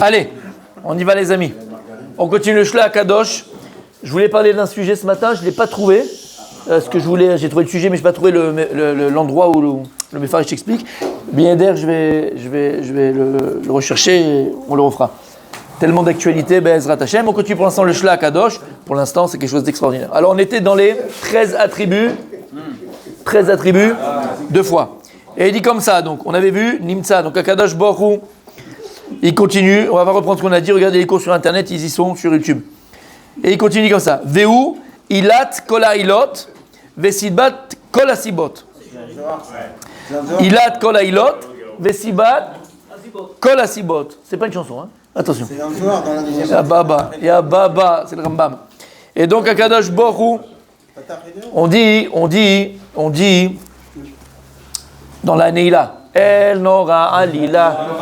Allez, on y va les amis. On continue le Shla Kadosh. Je voulais parler d'un sujet ce matin, je ne l'ai pas trouvé. J'ai trouvé le sujet, mais je n'ai pas trouvé l'endroit où le Mepharish explique. Bien d'air, je vais le rechercher et on le refera. Tellement d'actualité, Ezrat Hashem. On continue pour l'instant le Shla Kadosh. Pour l'instant, c'est quelque chose d'extraordinaire. Alors, on était dans les 13 attributs. 13 attributs, 2 fois. Et il dit comme ça, donc, on avait vu Nimtza, donc Akadosh Baruch Hu, il continue, on va reprendre ce qu'on a dit, regardez les cours sur internet, ils y sont sur YouTube. Et il continue comme ça. Veu, ilat kol hailot, vesibat kol asibot. Ilat kol hailot, vesibat kol asibot. C'est pas une chanson, hein. Attention. C'est dans le Zohar, dans la deuxième. Ya Baba, c'est le Rambam. Et donc Akadosh Baruch Hu, on dit dans la Neila, El Nora Alila,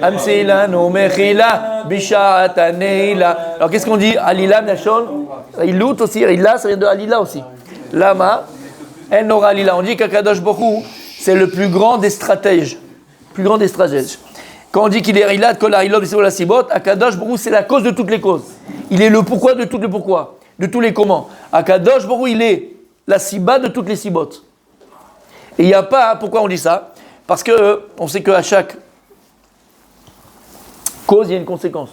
Amsila no Mechila, Bishata Neila. Alors qu'est-ce qu'on dit? Alila, Nashon, Ilut aussi, Alila, ça vient de Alila aussi. Lama, El Nora Alila. On dit qu'Akadosh Baruch Hu, c'est le plus grand des stratèges. Quand on dit qu'il est Ilat, Kol Hailot, Vesibol Asibot, Akadosh Baruch Hu, c'est la cause de toutes les causes. Il est le pourquoi de toutes les pourquoi, de tous les comment. Akadosh Baruch Hu, il est la Siba de toutes les Sibot. Et il n'y a pas, pourquoi on dit ça? Parce qu'on sait qu'à chaque cause, il y a une conséquence.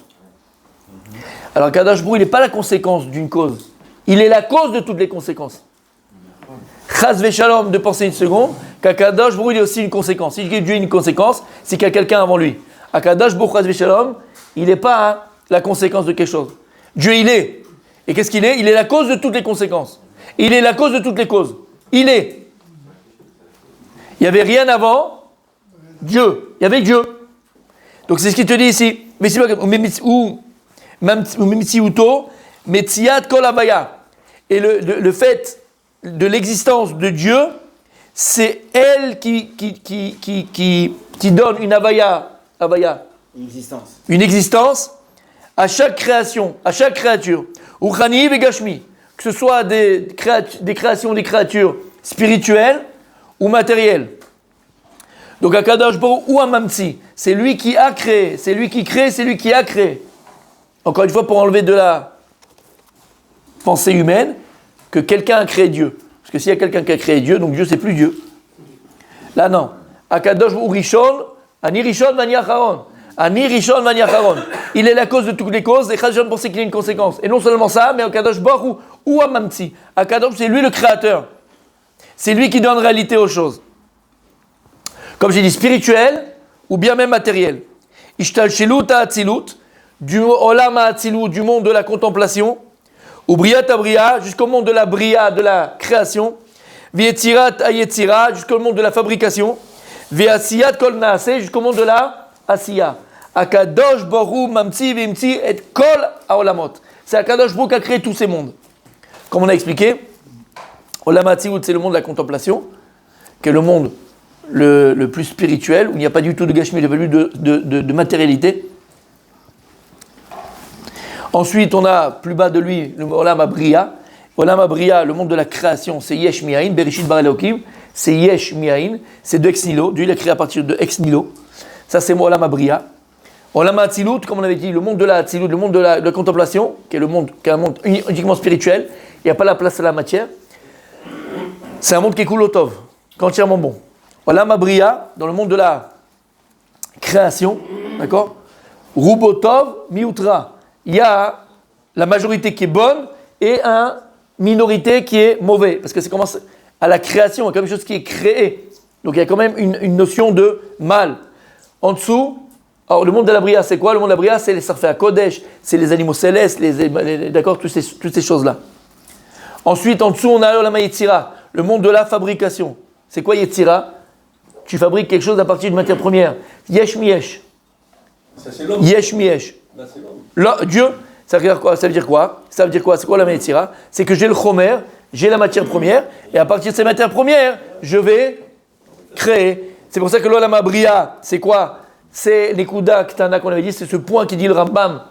Alors Akadosh Baruch Hu, il n'est pas la conséquence d'une cause. Il est la cause de toutes les conséquences. Chas v'shalom, de penser une seconde, qu'Akadosh Baruch Hu, il est aussi une conséquence. Si Dieu a une conséquence, c'est qu'il y a quelqu'un avant lui. Akadosh Baruch Hu, chas v'shalom, il n'est pas la conséquence de quelque chose. Dieu, il est. Et qu'est-ce qu'il est? Il est la cause de toutes les conséquences. Il est la cause de toutes les causes. Il est. Il n'y avait rien avant Dieu. Il y avait Dieu. Donc c'est ce qu'il te dit ici. Et le fait de l'existence de Dieu, c'est elle qui donne une avaya, une existence à chaque création, à chaque créature. Uchani et Gashmi, que ce soit des créations, des créatures spirituelles ou matérielles. Donc Akadosh Baruch Hu Amamtsi, c'est lui qui a créé, c'est lui qui crée, c'est lui qui a créé. Encore une fois, pour enlever de la pensée humaine, que quelqu'un a créé Dieu. Parce que s'il y a quelqu'un qui a créé Dieu, donc Dieu c'est plus Dieu. Là non. Akadosh Baruch Hu Rishon, Ani Rishon Vani Acharon. Ani Rishon Vani Acharon. Il est la cause de toutes les causes, et Chazon pensait qu'il y a une conséquence. Et non seulement ça, mais Akadosh Baruch Hu Amamtsi. Akadosh, c'est lui le créateur. C'est lui qui donne réalité aux choses. Comme j'ai dit, spirituel ou bien même matériel. Ishtal Shelut Ha'atzilut, du Olam Ha'atzilut, du monde de la contemplation, ou Briat Abria, jusqu'au monde de la Bria, de la création, Vietzirat Hayetzira, jusqu'au monde de la fabrication, Viasiyat Kol Naaseh, jusqu'au monde de la Asiya. Akadosh Baruch Hu Mamtsi Vimtsi et Kol Haolamot. C'est Akadosh Baruch Hu qui a créé tous ces mondes. Comme on a expliqué, Olam Ha'atzilut, c'est le monde de la contemplation, qui est le monde le plus spirituel, où il n'y a pas du tout de gashmi, il n'y a pas du tout de matérialité. Ensuite, on a plus bas de lui le Olam Abriya. Olam Abriya, le monde de la création, c'est Yesh Mi'ain, Bereshit Bara Elokim, c'est Yesh Mi'ain, c'est de Ex Nihilo. Dieu il a créé à partir de Ex Nihilo. Ça, c'est Olam Abriya. Olam Hatzilut, comme on avait dit, le monde de la Hatzilut, le monde de la contemplation, qui est un monde uniquement spirituel, il n'y a pas la place à la matière. C'est un monde qui est kulotov, entièrement bon. Olam Abriya, dans le monde de la création, d'accord? Rubotov Miutra. Il y a la majorité qui est bonne et une minorité qui est mauvaise. Parce que c'est commence à la création, il y a quelque chose qui est créé. Donc il y a quand même une notion de mal. En dessous, alors le monde de la Bria, c'est quoi? Le monde de la Bria, c'est les Sarfei HaKodesh, c'est les animaux célestes, d'accord, toutes ces choses-là. Ensuite, en dessous, on a Olam Yetzira, le monde de la fabrication. C'est quoi Yetzira? Tu fabriques quelque chose à partir d'une matière première. Yesh Miesh. Ça, c'est l'homme. Yesh Miesh. Là, c'est l'homme. Dieu, ça veut dire quoi? C'est quoi la Yetzira? C'est que j'ai le chomer, j'ai la matière première, et à partir de ces matières premières, je vais créer. C'est pour ça que l'Olam Abriya, c'est quoi? C'est Nekuda Ktana qu'on avait dit, c'est ce point qui dit le Ramban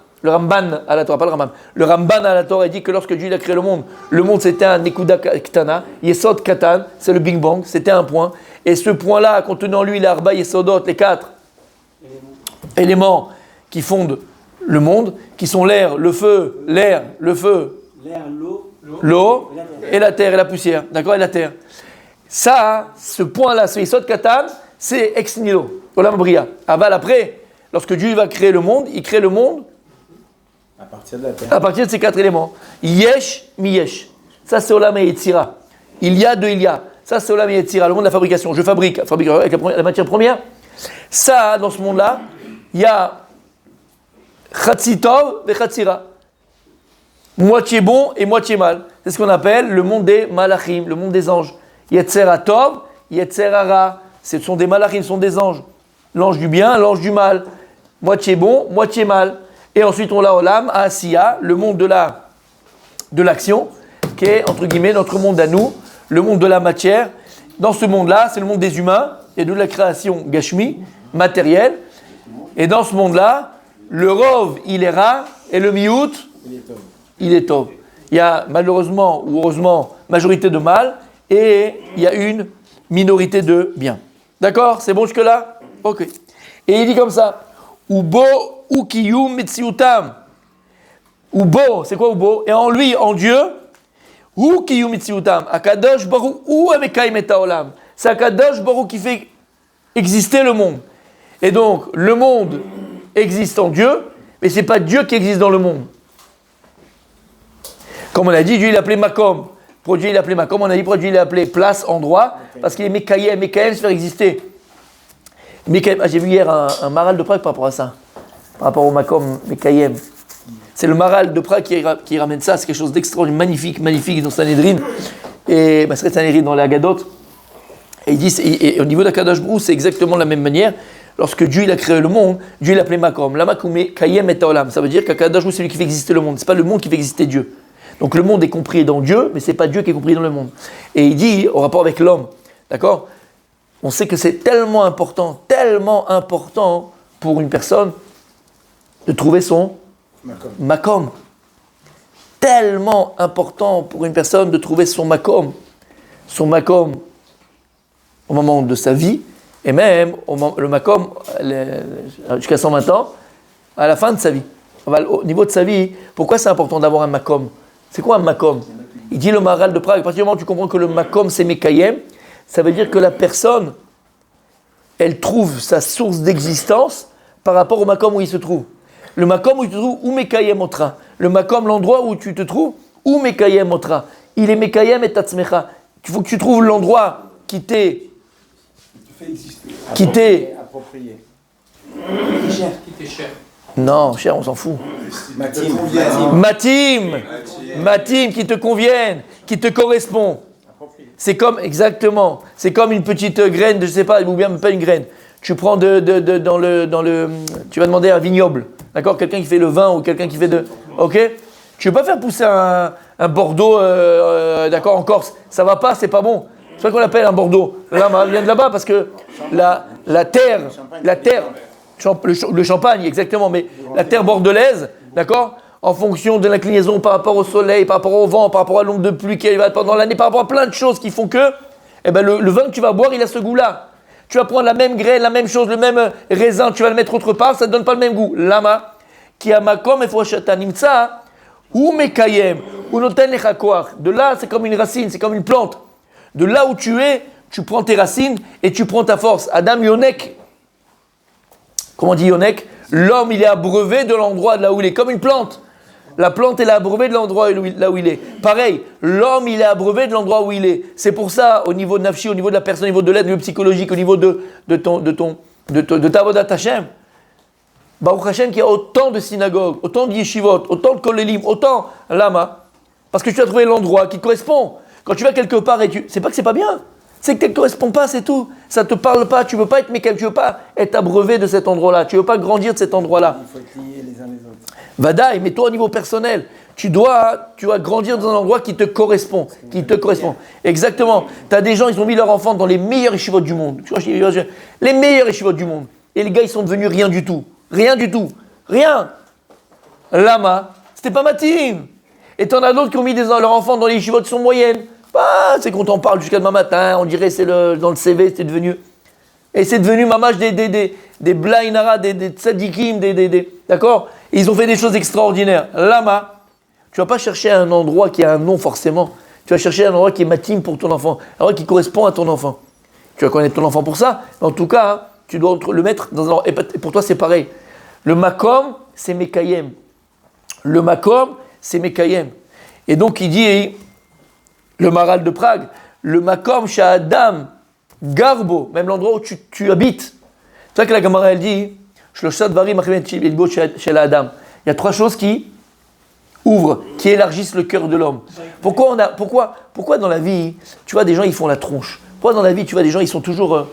à la Torah, pas le Rambam. Le Ramban à la Torah, il dit que lorsque Dieu il a créé le monde c'était un Nekuda Ktana, Yesod Katan, c'est le Big Bang, c'était un point. Et ce point-là, contenant lui les Arba Yesodot, les 4 éléments qui fondent le monde, qui sont l'air, le feu, l'air, le feu, L'air, l'eau et la terre et la poussière, d'accord, et la terre. Ça, ce point-là, ce Yesod Katan, c'est ex nihilo, Olam Bria. Aval après, lorsque Dieu va créer le monde, il crée le monde à partir de la terre. à partir de ces 4 éléments. Yesh, mi yesh. Ça, c'est Olam et Yetzira. Il y a de il y a. Ça, c'est Olam et Yetzira, le monde de la fabrication. Je fabrique avec la matière première. Ça, dans ce monde-là, il y a Chatzi Tov et Chatzira. Moitié bon et moitié mal. C'est ce qu'on appelle le monde des malachim, le monde des anges. Yetzera Tov, Yetzera Ra. Ce sont des malachim, ce sont des anges. L'ange du bien, l'ange du mal. Moitié bon, moitié mal. Et ensuite, on a Olam, Asiya, le monde de l'action, qui est, entre guillemets, notre monde à nous, le monde de la matière. Dans ce monde-là, c'est le monde des humains et de la création Gashmi, matérielle. Et dans ce monde-là, le Rov, il est Ra, et le Miout, il est Tov. Il y a malheureusement ou heureusement majorité de mal, et il y a une minorité de bien. D'accord? C'est bon jusque-là? Ok. Et il dit comme ça, Ubo ukiyum mitziutam. Ubo, c'est quoi Ubo? Et en lui, en Dieu, ukiyum mitziutam. Akadosh baruch hu amekayim et haolam. C'est Akadosh baruch qui fait exister le monde. Et donc, le monde existe en Dieu, mais ce n'est pas Dieu qui existe dans le monde. Comme on a dit, Dieu il appelé Makom. Pour Dieu il appelé Makom, on a dit pour Dieu il appelé place, endroit, parce qu'il est Mekayem. Mekayem, c'est faire exister. Mekayem, j'ai vu hier un maral de Prague par rapport à ça. Par rapport au Makom, Mekayem. C'est le maral de Prague qui ramène ça, c'est quelque chose d'extraordinaire, magnifique dans Sanhedrin. Et c'est Sanhedrin dans les Haggadot. Et il dit, et au niveau d'Akadosh Brou, c'est exactement de la même manière. Lorsque Dieu il a créé le monde, Dieu l'a appelé Makom. La Makom Kayem et Taolam. Ça veut dire qu'Akadosh Brou, c'est lui qui fait exister le monde. C'est pas le monde qui fait exister Dieu. Donc le monde est compris dans Dieu, mais c'est pas Dieu qui est compris dans le monde. Et il dit, au rapport avec l'homme, d'accord? On sait que c'est tellement important pour une personne de trouver son Makom. Tellement important pour une personne de trouver son Makom. Son Makom au moment de sa vie, et même le Makom jusqu'à 120 ans, à la fin de sa vie. Au niveau de sa vie, pourquoi c'est important d'avoir un Makom? C'est quoi un Makom? Il dit le Maharal de Prague, à partir du moment où tu comprends que le Makom c'est Mekayem, ça veut dire que la personne, elle trouve sa source d'existence par rapport au Makom où il se trouve. Le Makom où tu te trouves, ou Mekayem Otra. Le Makom, l'endroit où tu te trouves, ou Mekayem Otra. Il est Mekayem et Tatzmecha. Il faut que tu trouves l'endroit qui t'est approprié. Qui t'est cher. Non, cher, on s'en fout. Matim, qui te convienne, qui te correspond. C'est comme, exactement, c'est comme une petite graine, je sais pas, ou bien pas une graine. Tu prends tu vas demander un vignoble, d'accord? Quelqu'un qui fait le vin ou quelqu'un qui fait ok? Tu veux pas faire pousser un Bordeaux, d'accord, en Corse. Ça va pas, c'est pas bon. C'est ça qu'on appelle un Bordeaux. Là, vient de là-bas parce que la terre, le champagne, exactement, mais la terre bordelaise, d'accord, en fonction de l'inclinaison par rapport au soleil, par rapport au vent, par rapport à l'ombre de pluie qui va pendant l'année, par rapport à plein de choses qui font que, le vin que tu vas boire, il a ce goût-là. Tu vas prendre la même graine, la même chose, le même raisin, tu vas le mettre autre part, ça ne donne pas le même goût. Lama, qui a makom et foshata nimtsa, ou mekayem, ou noten lechakoach. De là, c'est comme une racine, c'est comme une plante. De là où tu es, tu prends tes racines et tu prends ta force. Adam Yonek. Comment on dit Yonek? L'homme, il est abreuvé de l'endroit là où il est, comme une plante. La plante, elle est abreuvée de l'endroit là où il est. Pareil, l'homme, il est abreuvé de l'endroit où il est. C'est pour ça, au niveau de Nafshi, au niveau de la personne, au niveau de l'aide, au niveau psychologique, au niveau de ta Avodat Hashem, Baruch Hashem, qui a autant de synagogues, autant de yeshivot, autant de kolelim, autant lama, parce que tu as trouvé l'endroit qui te correspond. Quand tu vas quelque part et c'est pas que c'est pas bien. C'est que ça ne te correspond pas, c'est tout. Ça ne te parle pas, tu ne veux pas être mécanique, tu ne veux pas être abreuvé de cet endroit-là, tu ne veux pas grandir de cet endroit-là. Il faut être liés les uns les autres. Vadaï, mais toi au niveau personnel, tu dois grandir dans un endroit qui te correspond, Exactement. Tu as des gens, ils ont mis leur enfant dans les meilleurs yeshivot du monde. Tu vois, les meilleurs yeshivot du monde. Et les gars, ils sont devenus rien du tout. Rien du tout. Rien. Lama, c'était pas matim. Et tu en as d'autres qui ont mis leurs enfants dans les yeshivot qui sont moyennes. C'est quand on parle jusqu'à demain matin, on dirait c'est dans le CV, c'était devenu. Et c'est devenu mamash des blainara, des tzadikim, d'accord? Et ils ont fait des choses extraordinaires. Lama, tu vas pas chercher un endroit qui a un nom forcément. Tu vas chercher un endroit qui est matim pour ton enfant, un endroit qui correspond à ton enfant. Tu vas connaître ton enfant pour ça, mais en tout cas, hein, tu dois le mettre dans un endroit. Et pour toi, c'est pareil. Le makom, c'est Mekayem. Le makom, c'est Mekayem. Et donc, il dit, le Maral de Prague, le makom chez Adam, Garbo, même l'endroit où tu habites. C'est ça que la Gemara, elle dit, il y a 3 choses qui ouvrent, qui élargissent le cœur de l'homme. Pourquoi dans la vie, tu vois, des gens, ils font la tronche? Pourquoi dans la vie, tu vois, des gens, ils sont toujours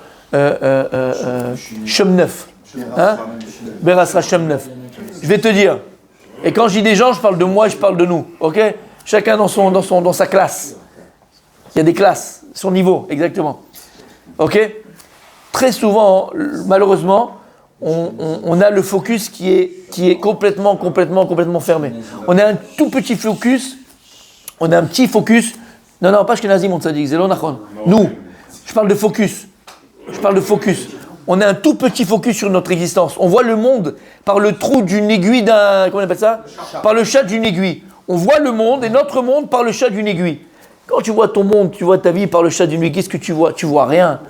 Shem neuf. Hein? Berasra Shem neuf. Je vais te dire, et quand je dis des gens, je parle de moi et je parle de nous, ok? Chacun dans sa classe. Il y a des classes, son niveau, exactement. Ok? Très souvent, malheureusement, on a le focus qui est complètement fermé. On a un tout petit focus, on a un petit focus. Non, pas Ashkenazim, on dit, Zelo Nachon. Nous, je parle de focus. On a un tout petit focus sur notre existence. On voit le monde par le trou d'une aiguille comment on appelle ça? Par le chat d'une aiguille. On voit le monde et notre monde par le chat d'une aiguille. Quand tu vois ton monde, tu vois ta vie par le chat d'une aiguille, qu'est-ce que tu vois? Tu vois rien.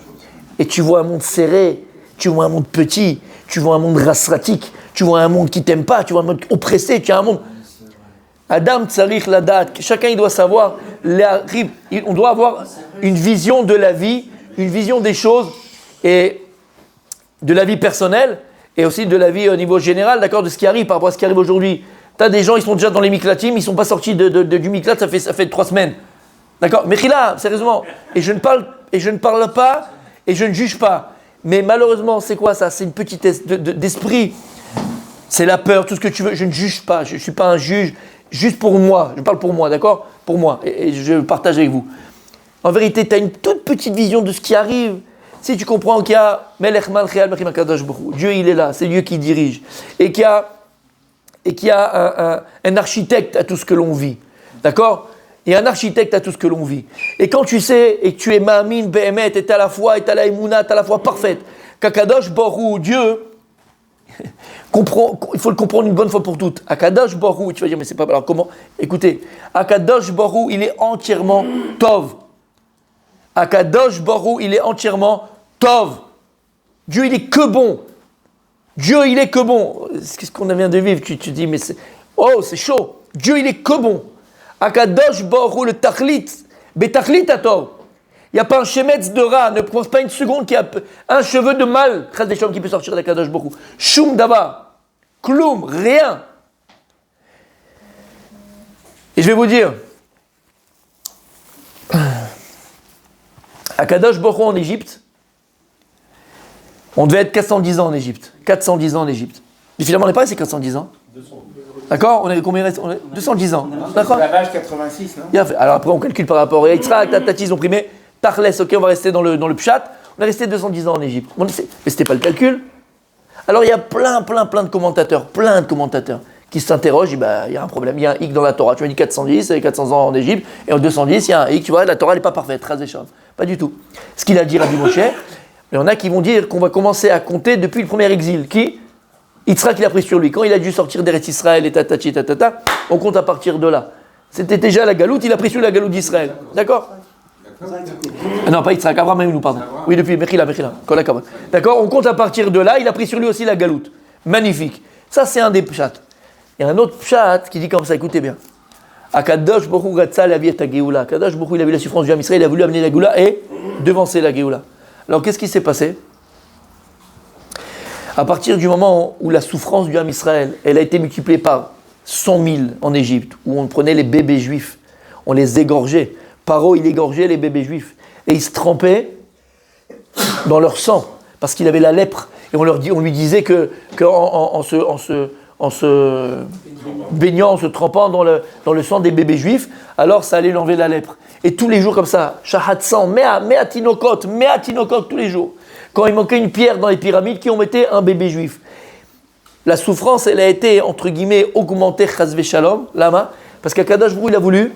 Et tu vois un monde serré, tu vois un monde petit, tu vois un monde rasratique, tu vois un monde qui t'aime pas, tu vois un monde oppressé, tu as un monde... Adam tsarich ladat, chacun il doit savoir, on doit avoir une vision de la vie, une vision des choses, et de la vie personnelle, et aussi de la vie au niveau général, d'accord, de ce qui arrive par rapport à ce qui arrive aujourd'hui. Tu as des gens, ils sont déjà dans les miklatim, ils ne sont pas sortis du miklat, ça fait 3 semaines. D'accord? Mais là, sérieusement, et je ne parle pas, et je ne juge pas. Mais malheureusement, c'est quoi ça? C'est une petitesse d'esprit. C'est la peur, tout ce que tu veux. Je ne juge pas, je ne suis pas un juge. Juste pour moi, je parle pour moi, d'accord? Pour moi, et je partage avec vous. En vérité, tu as une toute petite vision de ce qui arrive. Si tu comprends qu'il y a Melech Malchei Al Mechim HaKadosh Baruch Hu, Dieu il est là, c'est Dieu qui dirige. Et qu'il y a un architecte à tout ce que l'on vit. D'accord? Il y a un architecte à tout ce que l'on vit. Et quand tu sais, et que tu es Ma'amin, Behemet, et tu as la foi, et tu as la Emouna, tu as la foi parfaite, qu'Akadosh Baruch Hu, Dieu, il faut le comprendre une bonne fois pour toutes. Akadosh Baruch Hu, tu vas dire, mais c'est pas... Alors comment? Écoutez, Akadosh Baruch Hu, il est entièrement Tov. Akadosh Baruch Hu, il est entièrement Tov. Dieu, il est que bon. Dieu, il est que bon. Qu'est-ce qu'on vient de vivre? Tu dis, mais c'est... Oh, c'est chaud. Dieu, il est que bon. Akadosh Baruch Hu, le Tachlit, Betachlit Atov. Il n'y a pas un shemetz de rat, ne pense pas une seconde qu'il y a un cheveu de mal, Chas V'Shalom, qui peut sortir d'Akadosh Baruch Hu. Shum Davar. Kloum, rien. Et je vais vous dire, Akadosh Baruch Hu en Égypte, on devait être 410 ans en Égypte. 410 ans en Égypte. Mais finalement, on n'est pas resté 410 ans. 200. D'accord? On est combien? On est 210 ans. D'accord? La vache 86, non? Bien fait. Alors après, on calcule par rapport à Yitzhak, Tati, ils ont primé. Tachles, ok, on va rester dans le pshat. On est resté 210 ans en Égypte. Mais c'était pas le calcul. Alors il y a plein de commentateurs, qui s'interrogent, il y a un problème, il y a un hic dans la Torah. Tu m'as dit 410, et 400 ans en Égypte, et en 210, il y a un hic, tu vois, la Torah n'est pas parfaite, Chas V'Shalom. Pas du tout. Ce qu'il a dit Rabbi Moshe, il y en a qui vont dire qu'on va commencer à compter depuis le premier exil. Qui? Yitzhak, il a pris sur lui. Quand il a dû sortir d'Eretz Israël et on compte à partir de là. C'était déjà la galoute, il a pris sur la galoute d'Israël. D'accord? Non, pas Yitzhak, Abraham Avinu, pardon. Oui, depuis Mechila. D'accord, on compte à partir de là, il a pris sur lui aussi la galoute. Magnifique. Ça, c'est un des pshats. Il y a un autre pshat qui dit comme ça, écoutez bien. Akadosh Baruch Hu Gatsa la vie et ta Géoula. Akadosh Baruch Hu, il a vu la souffrance du Ham Israël, il a voulu amener la Géoula et devancer la Géoula. Alors, qu'est-ce qui s'est passé? À partir du moment où la souffrance du Ham Israël, elle a été multipliée par 100 000 en Égypte, où on prenait les bébés juifs, on les égorgeait. Paro, il égorgeait les bébés juifs. Et ils se trempaient dans leur sang, parce qu'il avait la lèpre. Et on lui disait qu'en se baignant, en se trempant dans le sang des bébés juifs, alors ça allait lui enlever la lèpre. Et tous les jours comme ça, Shahatsan, Mea Tinokot, tous les jours. Quand il manquait une pierre dans les pyramides, qui on mettait un bébé juif. La souffrance, elle a été, entre guillemets, augmentée, Chas V'Shalom, lama, parce qu'Akadosh Baruch Hu,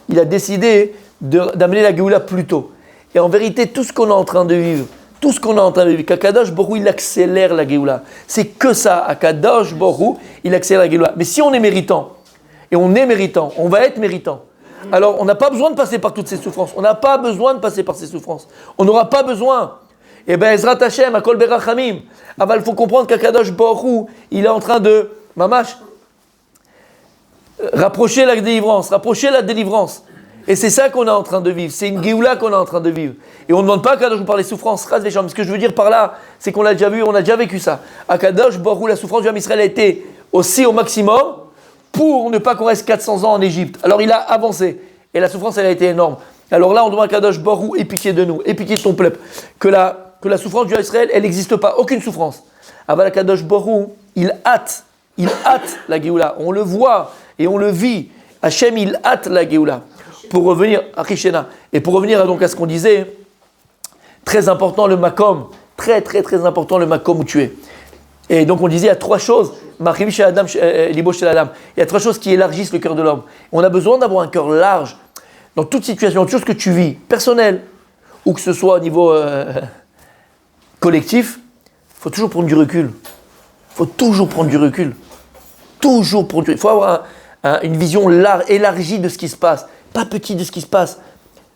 il a décidé d'amener la Géoula plus tôt. Et en vérité, tout ce qu'on est en train de vivre, tout ce qu'on est en train de vivre, qu'Akadosh Baruch Hu, il accélère la Géoula. C'est que ça, Akadosh Baruch Hu, il accélère la Géoula. Mais si on est méritant, et on est méritant, on va être méritant, alors on n'a pas besoin de passer par toutes ces souffrances. On n'a pas besoin de passer par ces souffrances. On n'aura pas besoin. Eh bien, Ezrat Hashem, Akol Berachamim. Ah ben, il faut comprendre qu'Akadosh Baruch Hu, il est en train de, mamash, rapprocher la délivrance. Et c'est ça qu'on est en train de vivre. C'est une Géoula qu'on est en train de vivre. Et on ne demande pas à Akadosh par les souffrances. Mais ce que je veux dire par là, c'est qu'on l'a déjà vu, on a déjà vécu ça. Akadosh Baruch Hu, la souffrance du peuple Israël a été aussi au maximum pour ne pas qu'on reste 400 ans en Égypte. Alors il a avancé. Et la souffrance, elle a été énorme. Alors là, on demande à Akadosh Baruch Hu, aie pitié de nous, aie pitié de ton peuple. Que la souffrance du peuple Israël, elle n'existe pas. Aucune souffrance. Aval Akadosh Baruch Hu, il hâte la Géoula. On le voit et on le vit. Hachem, il hâte la Géoula. Pour revenir à Rishena, et pour revenir donc à ce qu'on disait, très important le makom, très important le makom où tu es. Et donc on disait, il y a trois choses, il y a trois choses qui élargissent le cœur de l'homme. On a besoin d'avoir un cœur large, dans toute situation, toute chose que tu vis, personnelle, ou que ce soit au niveau collectif, il faut toujours prendre du recul. Il faut avoir une vision large, élargie de ce qui se passe. Pas petit de ce qui se passe.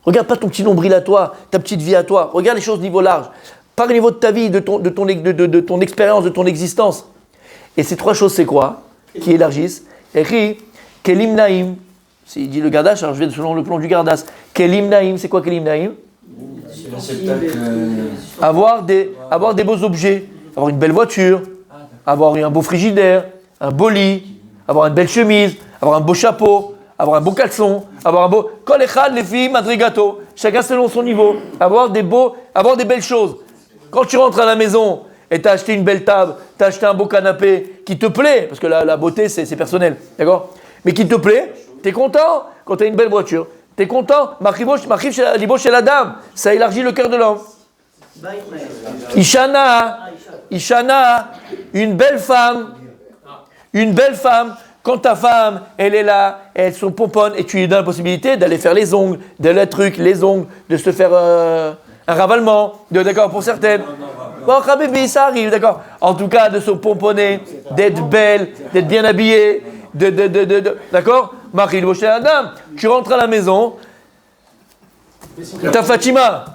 Regarde pas ton petit nombril à toi, ta petite vie à toi. Regarde les choses au niveau large. Pas au niveau de ta vie, de ton expérience, de ton existence. Et ces trois choses, c'est quoi qui élargissent? Écrit, Kelim Naïm. Il dit le Gardas, alors je vais selon le plan du Gardas. Kelim Naïm, c'est quoi Kelim Naïm? Avoir des beaux objets. Avoir une belle voiture. Avoir un beau frigidaire. Un beau lit. Avoir une belle chemise. Avoir un beau chapeau. Avoir un beau caleçon, avoir un beau... Kol echad lefi madrigato, chacun selon son niveau, avoir des belles choses. Quand tu rentres à la maison et tu as acheté une belle table, tu as acheté un beau canapé qui te plaît, parce que la beauté c'est personnel, d'accord? Mais qui te plaît, tu es content. Quand tu as une belle voiture, tu es content. M'arrive chez la dame, ça élargit le cœur de l'homme. Ishana, une belle femme, quand ta femme, elle est là, elle se pomponne et tu lui donnes la possibilité d'aller faire les ongles, de se faire un ravalement, d'accord, pour certaines. Bon, Habibi, ça arrive, d'accord. En tout cas, de se pomponner, d'être belle, d'être bien habillée, d'accord. Marie, le la dame, tu rentres à la maison, ta Fatima,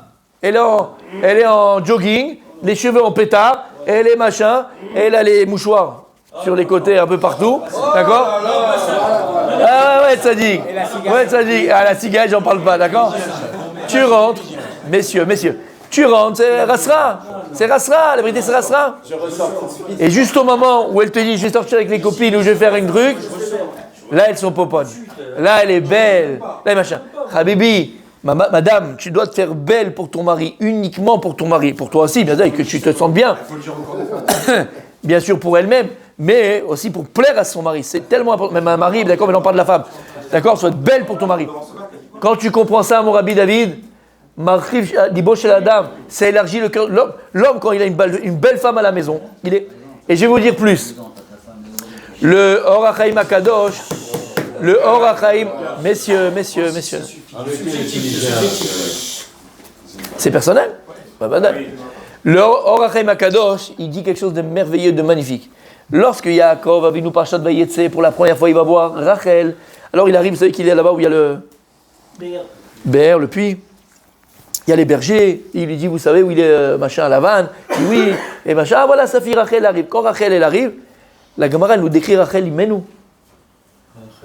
elle est en jogging, les cheveux en pétard, elle est machin, elle a les mouchoirs sur les côtés un peu partout, d'accord? Ah ouais, Tzadik. Ouais, Tzadik. Ah, la cigale, j'en parle pas, d'accord? Tu rentres, messieurs, tu rentres, c'est Rasra, la vérité c'est Rasra. Et juste au moment où elle te dit, je vais sortir avec les copines ou je vais faire un truc, là elles sont poponnes. Là elle est belle, là est machin. Habibi, madame, tu dois te faire belle pour ton mari, uniquement pour ton mari. Pour toi aussi, bien sûr, que tu te sentes bien. Bien sûr pour elle-même, mais aussi pour plaire à son mari. C'est tellement important. Même un mari, d'accord, mais non pas de la femme. D'accord, sois belle pour ton mari. Quand tu comprends ça, mon Rabbi David, chez la dame, ça élargit le cœur. L'homme, quand il a une belle femme à la maison, il est. Et je vais vous dire plus. Le Or HaChaim Akadosh, messieurs. C'est personnel. Le Or HaChaim Akadosh, il dit quelque chose de merveilleux, de magnifique. Lorsque Yaakov Avinu Parashat Vayetze, pour la première fois, il va voir Rachel. Alors il arrive, vous savez qu'il est là-bas où il y a le Bér, le puits. Il y a les bergers. Il lui dit, vous savez où il est, machin, à Lavan? Il dit oui. Et machin, ah voilà, sa fille Rachel arrive. Quand Rachel, elle arrive, la Gemara, elle nous décrit Rachel Imenu.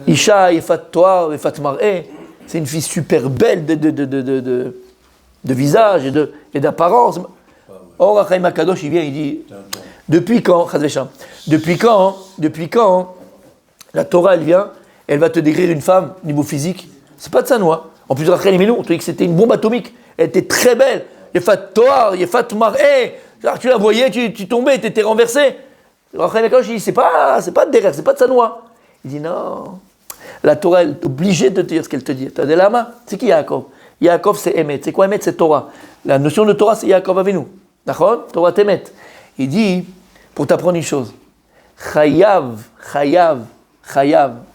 Isha, Efat Toar, Efat Mar'eh. C'est une fille super belle de visage et d'apparence. Or, Rachel Makadosh, il vient, il dit, depuis quand la Torah, elle vient, elle va te décrire une femme au niveau physique? C'est pas de sa noix. En plus, Rachel Imenu, on te dit que c'était une bombe atomique. Elle était très belle. Efat Toar, Efat Mar'eh. Tu la voyais, tu tombais, tu étais renversé. Rachel Makadosh, il dit, c'est pas de derrière, c'est pas de sa noix. Il dit, non. La Torah, elle est obligée de te dire ce qu'elle te dit. Tu as des lamas. C'est qui Yaakov? Yaakov, c'est Emet. C'est quoi Emet? C'est Torah. La notion de Torah, c'est Yaakov Avinu. D'accord? Torah Temet. Il dit, pour t'apprendre une chose, Chayav,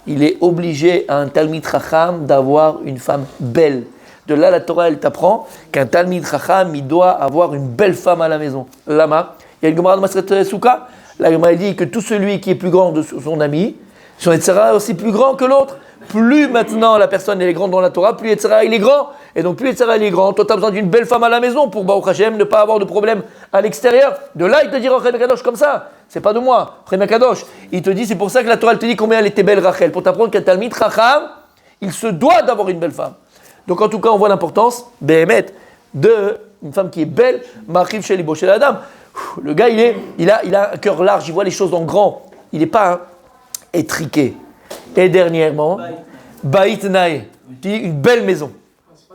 il est obligé à un Talmid Chacham d'avoir une femme belle. De là, la Torah, elle t'apprend qu'un Talmid Chacham, il doit avoir une belle femme à la maison. Lama. Il y a une Gemara de Masret Souka. La Gemara dit que tout celui qui est plus grand de son ami, son Yetzirah est aussi plus grand que l'autre. Plus maintenant la personne elle est grande dans la Torah, plus Yetzirah il est grand. Et donc plus Yetzirah il est grand, toi tu as besoin d'une belle femme à la maison pour Baruch Hashem ne pas avoir de problème à l'extérieur. De là il te dit Rachel Kadosh comme ça. C'est pas de moi, Rachel Kadosh. Il te dit, c'est pour ça que la Torah elle te dit combien elle était belle Rachel. Pour t'apprendre qu'un Talmid Chacham, il se doit d'avoir une belle femme. Donc en tout cas on voit l'importance, Behemet, de une femme qui est belle, Machiv Sheli Boshel Adam. Le gars il a un cœur large, il voit les choses en grand. Il n'est pas étriqué. Et dernièrement, Bait Nae, une belle maison.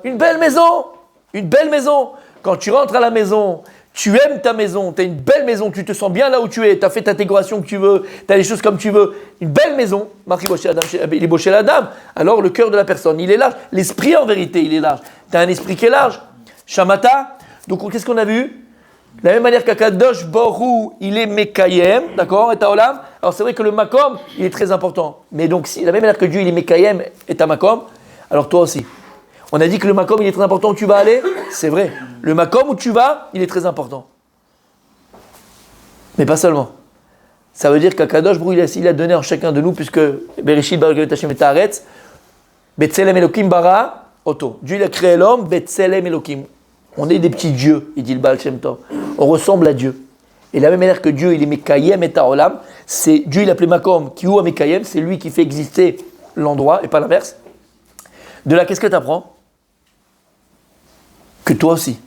Une belle maison. Une belle maison. Quand tu rentres à la maison, tu aimes ta maison, tu as une belle maison, tu te sens bien là où tu es, tu as fait ta intégration que tu veux, tu as les choses comme tu veux. Une belle maison, il est beau chez la dame. Alors le cœur de la personne, il est large. L'esprit en vérité, il est large. Tu as un esprit qui est large. Shamata. Donc qu'est-ce qu'on a vu? De la même manière qu'Akadosh Borou, il est Mekayem, d'accord, et Taolam. Alors c'est vrai que le Makom, il est très important. Mais donc, si, de la même manière que Dieu, il est Mekayem et ta Makom, alors toi aussi. On a dit que le Makom, il est très important où tu vas aller. C'est vrai. Le Makom où tu vas, il est très important. Mais pas seulement. Ça veut dire qu'Akadosh Borou, il a donné en chacun de nous, puisque Bereshit Bara Hashem et Taaretz, Betselem Elokim Bara, Oto. Dieu, il a créé l'homme, Betselem Elokim. On est des petits dieux, il dit le Baal Shem Tov. On ressemble à Dieu. Et de la même manière que Dieu, il est Mekayem et Taolam, c'est Dieu, il appelé Makom, qui ou Mekayem, c'est lui qui fait exister l'endroit et pas l'inverse. De là, qu'est-ce que tu apprends? Que toi aussi,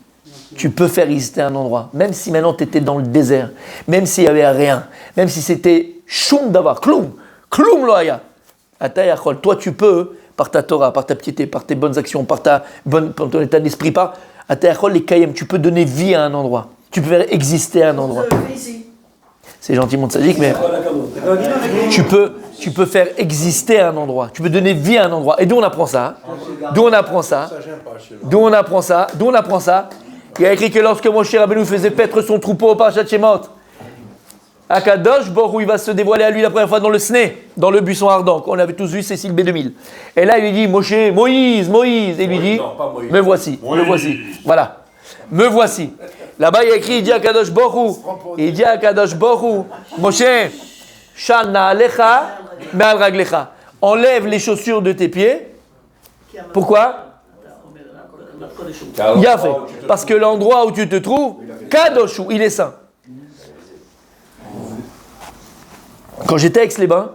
tu peux faire exister un endroit. Même si maintenant tu étais dans le désert, même s'il n'y avait rien, même si c'était choum d'avoir, kloum loaya. Atayachol, toi tu peux, par ta Torah, par ta piété, par tes bonnes actions, par ton état d'esprit, par Atayachol les kayem, tu peux donner vie à un endroit. Tu peux faire exister un endroit. C'est gentiment sadique, mais tu peux faire exister un endroit. Tu peux donner vie à un endroit. Et d'où on apprend ça? D'où on apprend ça? D'où on apprend ça? D'où on apprend ça? Il y a écrit que lorsque Moshe Rabbeinu faisait paître son troupeau au Parashat Shemot, Akadosh Borou, il va se dévoiler à lui la première fois dans le Sné, dans le buisson ardent. On avait tous vu Cécile B2000. Et là, il lui dit, Moïse. Et il lui dit, me voici. Voilà. Me voici. Là-bas, il y a écrit, il dit à Kadosh Borou, Moshe, Shana Alecha, Me'al Raglecha. Enlève les chaussures de tes pieds. Pourquoi? Yafé. Parce que l'endroit où tu te trouves, Kadoshu, il est saint. Quand j'étais à Aix-les-Bains,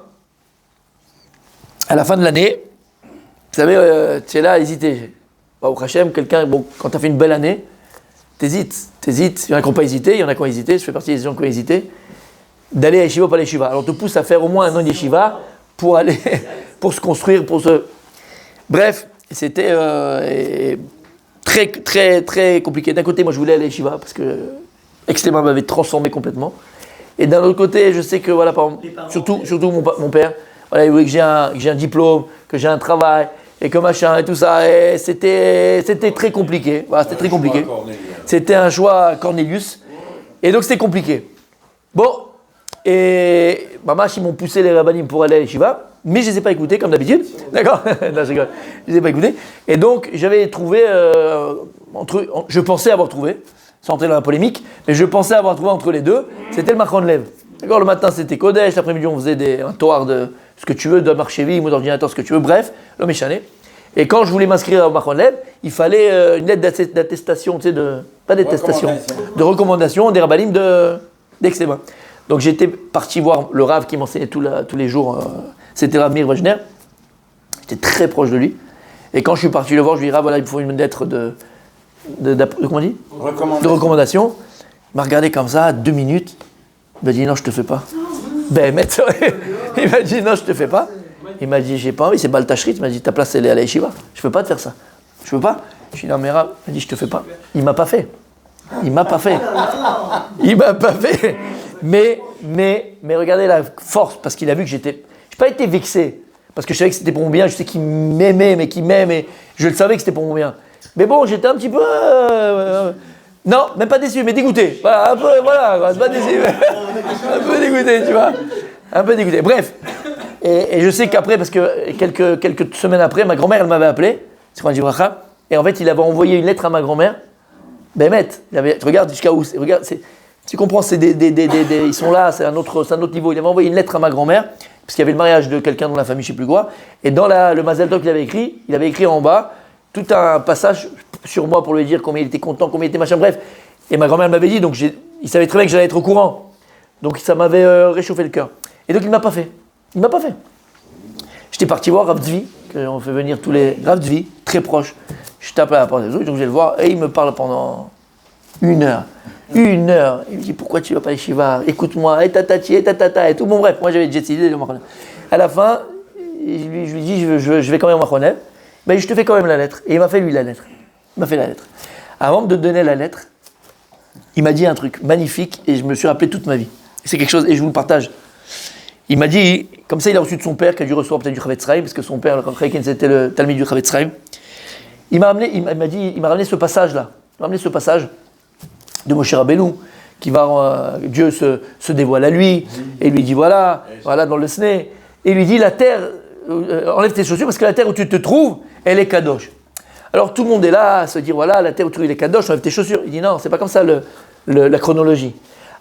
à la fin de l'année, vous savez, tu es là à hésiter. Au Hachem, quelqu'un, bon, quand tu as fait une belle année, t'hésites. Il y en a qui n'ont pas hésité, il y en a qui ont hésité, je fais partie des gens qui ont hésité, d'aller à Yeshiva ou pas à Yeshiva. Alors on te pousse à faire au moins un an de Yeshiva pour aller, pour se construire, Bref, c'était très, très, très compliqué. D'un côté, moi je voulais aller à Yeshiva parce que Aix-les-Bains m'avait transformé complètement. Et d'un autre côté, je sais que, voilà, surtout mon père, voilà, il voulait que j'ai un diplôme, que j'ai un travail, et que machin, et tout ça. Et c'était très compliqué. Voilà, c'était très compliqué. C'était un choix Cornelius. Et donc, c'était compliqué. Bon, et maman, ils m'ont poussé les rabbinim pour aller à l'Yeshiva, mais je ne les ai pas écoutés, comme d'habitude. D'accord? Non, je rigole. Je ne les ai pas écoutés. Et donc, j'avais trouvé, je pensais avoir trouvé, sans entrer dans la polémique, mais je pensais avoir trouvé entre les deux, c'était le Machon Lev. D'accord, le matin c'était Kodesh, l'après-midi on faisait un Torah de ce que tu veux, de marchévi, ou d'ordinateur, ce que tu veux, bref, l'homme est chané. Et quand je voulais m'inscrire au Machon Lev, il fallait une lettre d'attestation, tu sais, pas d'attestation, de recommandation des rabbinim d'Aix-les-Bains. Donc j'étais parti voir le Rav qui m'enseignait tous les jours, c'était Rav Meir Wagner, j'étais très proche de lui. Et quand je suis parti le voir, je lui ai dit, Rav, voilà, il me faut une lettre de comment on dit? De recommandation. Il m'a regardé comme ça, 2 minutes. Il m'a dit non, je te fais pas. Ben, il m'a dit non, je te fais pas. Il m'a dit j'ai pas envie, c'est Baltachrit. Il m'a dit ta place elle est à la Yeshiva. Je peux pas te faire ça. Je peux pas. Je suis dans mes rats. Il m'a dit je te fais pas. Il m'a pas fait. Mais regardez la force, parce qu'il a vu que j'ai pas été vexé. Parce que je savais que c'était pour mon bien. Je sais qu'il m'aimait, mais qu'il m'aime. Et je le savais que c'était pour mon bien. Mais bon, j'étais un petit peu... non, même pas déçu, mais dégoûté. Voilà, un peu, voilà, c'est pas déçu. Un peu dégoûté, tu vois. Un peu dégoûté. Bref. Et je sais qu'après, parce que quelques semaines après, ma grand-mère, elle m'avait appelé, c'est quand dit Bracha, Et en fait, il avait envoyé une lettre à ma grand-mère. Regarde jusqu'à où. Regarde, tu comprends, ils sont là, c'est un autre niveau. Il avait envoyé une lettre à ma grand-mère, parce qu'il y avait le mariage de quelqu'un dans la famille, je ne sais plus quoi. Et dans le Mazel Tov qu'il avait écrit en bas tout un passage sur moi pour lui dire combien il était content, combien il était machin, bref. Et ma grand-mère m'avait dit, donc il savait très bien que j'allais être au courant. Donc ça m'avait réchauffé le cœur. Et donc il ne m'a pas fait. Il ne m'a pas fait. J'étais parti voir Rav Tzvi, qu'on fait venir tous les. Rav Tzvi, très proche. Je tape à la porte des autres, donc je vais le voir, et il me parle pendant 1 heure. 1 heure. Il me dit pourquoi tu ne vas pas à Yeshiva? Écoute-moi, et tatati, et tatata, et tout. Bon, bref, moi j'avais déjà décidé de m'en. À la fin, je lui dis je vais quand même en Machonev. Mais je te fais quand même la lettre. Et il m'a fait lui la lettre. Il m'a fait la lettre. Avant de donner la lettre, il m'a dit un truc magnifique et je me suis rappelé toute ma vie. Et c'est quelque chose, et je vous le partage. Il m'a dit, comme ça il a reçu de son père qui a dû recevoir peut-être du Chavetz Chaim, parce que son père, le Rav Chaikin, c'était le Talmid du Chavetz Chaim. Il m'a ramené ce passage-là. Il m'a ramené ce passage de Moshe Rabbeinu, qui va, Dieu se dévoile à lui, et lui dit voilà dans le Sné, et il lui dit la terre, enlève tes chaussures, parce que la terre où tu te trouves, elle est kadosh. Alors tout le monde est là à se dire voilà, la terre où tu te trouves, elle est kadosh, enlève tes chaussures. Il dit non, c'est pas comme ça la chronologie.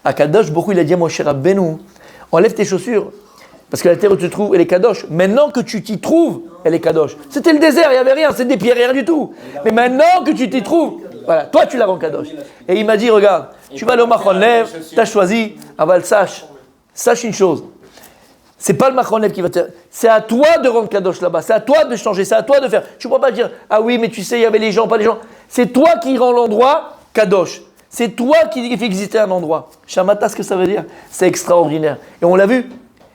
À Kadosh, beaucoup il a dit à Moshe Rabbeinu, enlève tes chaussures, parce que la terre où tu te trouves, elle est kadosh. Maintenant que tu t'y trouves, elle est kadosh. C'était le désert, il n'y avait rien, c'était des pierres, rien du tout. Mais maintenant que tu t'y trouves, voilà, toi tu la rends kadosh. Et il m'a dit, regarde, tu vas aller au Machon Lev, tu as choisi, aval, sache une chose. C'est pas le Machon Lev qui va te. C'est à toi de rendre kadosh là-bas, c'est à toi de changer, c'est à toi de faire. Tu ne peux pas dire, ah oui, mais tu sais, il y avait les gens, pas les gens. C'est toi qui rends l'endroit kadosh. C'est toi qui fait exister un endroit. Shamata, ce que ça veut dire, c'est extraordinaire. Et on l'a vu.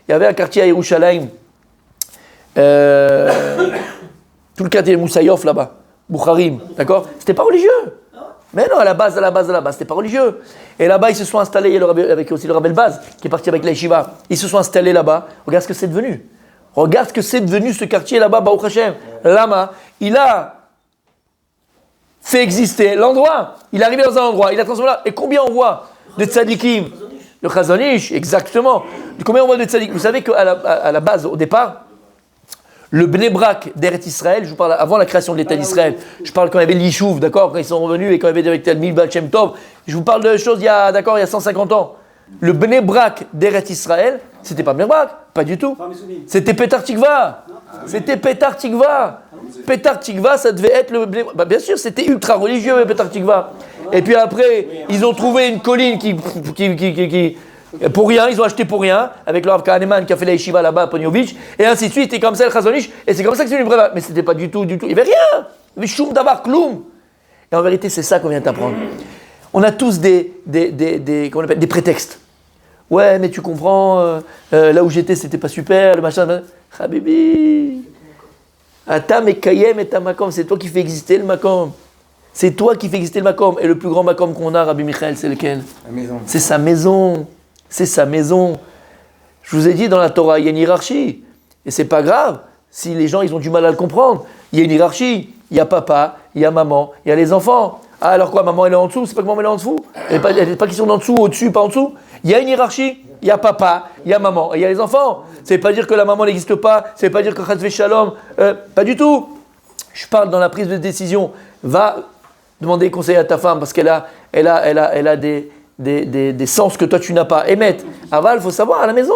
Il y avait un quartier à Yerushalayim, tout le quartier de Moussaïof là-bas, Boukharim, d'accord? C'était pas religieux. Mais non, à la base, c'était pas religieux. Et là-bas, ils se sont installés, il y a avec aussi le Rabbi Baz, qui est parti avec la Yeshiva. Ils se sont installés là-bas. Regarde ce que c'est devenu. Regarde ce que c'est devenu ce quartier là-bas, Baruch Hashem. Lama, il a fait exister l'endroit. Il est arrivé dans un endroit, il a transformé là. Et combien on voit de tzadikim? Le Chazon Ish, exactement. Combien on voit de tzadikim? Vous savez qu'à la base, au départ, le Bnei Brak d'Eretz Israël, je vous parle avant la création de l'État d'Israël, je parle quand il y avait l'Yishuv, d'accord, quand ils sont revenus et quand il y avait avec Talmid Baal Shem Tov, je vous parle de choses il y a 150 ans. Le Bnei Brak d'Eretz Israël, c'était pas Bnei Brak, pas du tout. C'était Petar Tikva. C'était Petar Tikva. Petar Tikva, ça devait être le Bnei Brak. Bien sûr, c'était ultra religieux, Petar Tikva. Et puis après, ils ont trouvé une colline qui pour rien, ils ont acheté pour rien, avec le Rav Kahneman qui a fait la yeshiva là-bas à Ponyovitch, et ainsi de suite, et comme ça le Chazon Ish, et c'est comme ça que c'est une vraie. Mais c'était pas du tout, il n'y avait rien. Il y avait choum d'avar, kloum. Et en vérité, c'est ça qu'on vient d'apprendre. On a tous des prétextes. Ouais, mais tu comprends, là où j'étais, c'était pas super, le machin. Habibi. Atam et Kayem et Tamakom, c'est toi qui fais exister le Makom. C'est toi qui fais exister le Makom. Et le plus grand Makom qu'on a, Rabbi Michael, c'est lequel? La maison. C'est sa maison. C'est sa maison. Je vous ai dit, dans la Torah, il y a une hiérarchie. Et c'est pas grave si les gens ils ont du mal à le comprendre. Il y a une hiérarchie. Il y a papa, il y a maman, il y a les enfants. Ah, alors quoi, maman elle est en dessous? C'est pas que maman elle est en dessous? Elle n'est pas question d'en dessous, au-dessus, pas en dessous. Il y a une hiérarchie. Il y a papa, il y a maman, et il y a les enfants. Ça ne veut pas dire que la maman n'existe pas. Ça ne veut pas dire que Chas Shalom. Pas du tout. Je parle dans la prise de décision. Va demander conseil à ta femme parce qu'elle a des sens que toi tu n'as pas. Émettre. Aval, il faut savoir, à la maison,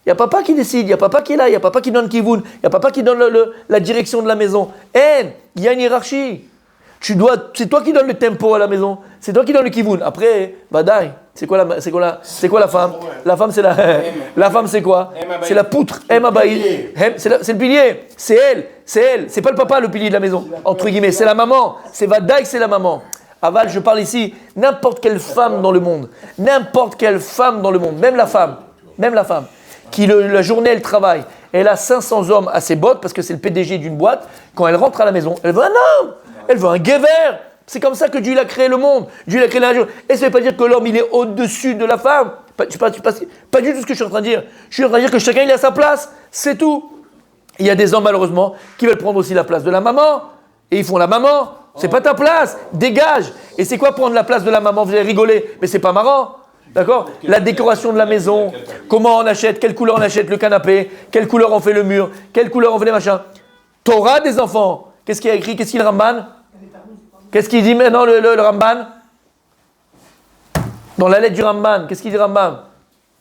il y a papa qui décide, il y a papa qui est là, il y a papa qui donne kivoun, il y a papa qui donne la direction de la maison. Il y a une hiérarchie. C'est toi qui donne le tempo à la maison, c'est toi qui donne le kivoun. Après, badaï, c'est quoi la femme? La femme c'est la femme c'est quoi? C'est la poutre. C'est le pilier. C'est elle. C'est pas le papa le pilier de la maison. Entre guillemets, c'est la maman. C'est badaï, c'est la maman. Aval, je parle ici, n'importe quelle femme dans le monde, même la femme, qui la journée elle travaille, elle a 500 hommes à ses bottes parce que c'est le PDG d'une boîte, quand elle rentre à la maison, elle veut un homme, elle veut un guéver. C'est comme ça que Dieu a créé le monde, Dieu a créé la nature. Et ça ne veut pas dire que l'homme il est au-dessus de la femme, pas du tout ce que je suis en train de dire. Je suis en train de dire que chacun il a sa place, c'est tout. Il y a des hommes malheureusement qui veulent prendre aussi la place de la maman, et ils font la maman. C'est pas ta place, dégage. Et c'est quoi prendre la place de la maman? Vous allez rigoler, mais c'est pas marrant, d'accord? La décoration de la maison, comment on achète, quelle couleur on achète le canapé, quelle couleur on fait le mur, quelle couleur on fait les machins. Torah des enfants, qu'est-ce qu'il y a écrit, qu'est-ce qu'il ramène? Qu'est-ce qu'il dit maintenant le Ramban? Dans la lettre du Ramban, qu'est-ce qu'il dit Rambam?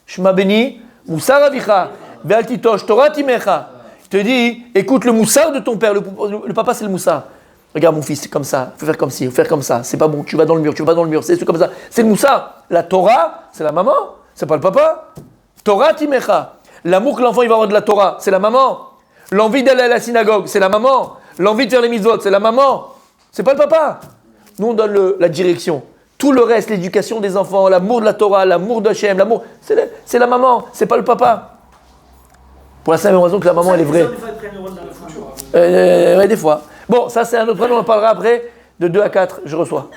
Shema beni, Moussar avicha, ve'al titosh, Torah timecha. Il te dit, écoute le moussar de ton père, le papa c'est le moussar. Regarde mon fils, c'est comme ça, il faut faire comme ci, il faut faire comme ça, c'est pas bon, tu vas dans le mur, tu vas pas dans le mur, c'est comme ça. C'est le moussar. La Torah, c'est la maman, c'est pas le papa. Torah timecha. L'amour que l'enfant il va avoir de la Torah, c'est la maman. L'envie d'aller à la synagogue, c'est la maman. L'envie de faire les mitzvot, c'est la maman. C'est pas le papa. Nous on donne la direction. Tout le reste, l'éducation des enfants, l'amour de la Torah, l'amour d'Hachem, l'amour, c'est la maman, c'est pas le papa. Pour la simple raison que la maman elle est vraie. Ouais, des fois. Bon, ça c'est un autre problème, on en parlera après. De 2 à 4, je reçois.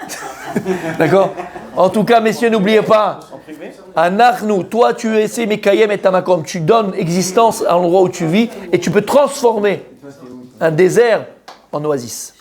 D'accord? En tout cas, messieurs, n'oubliez pas. Anachnu, toi tu essaies Mekayem et Tamakom. Tu donnes existence à l'endroit où tu vis et tu peux transformer un désert en oasis.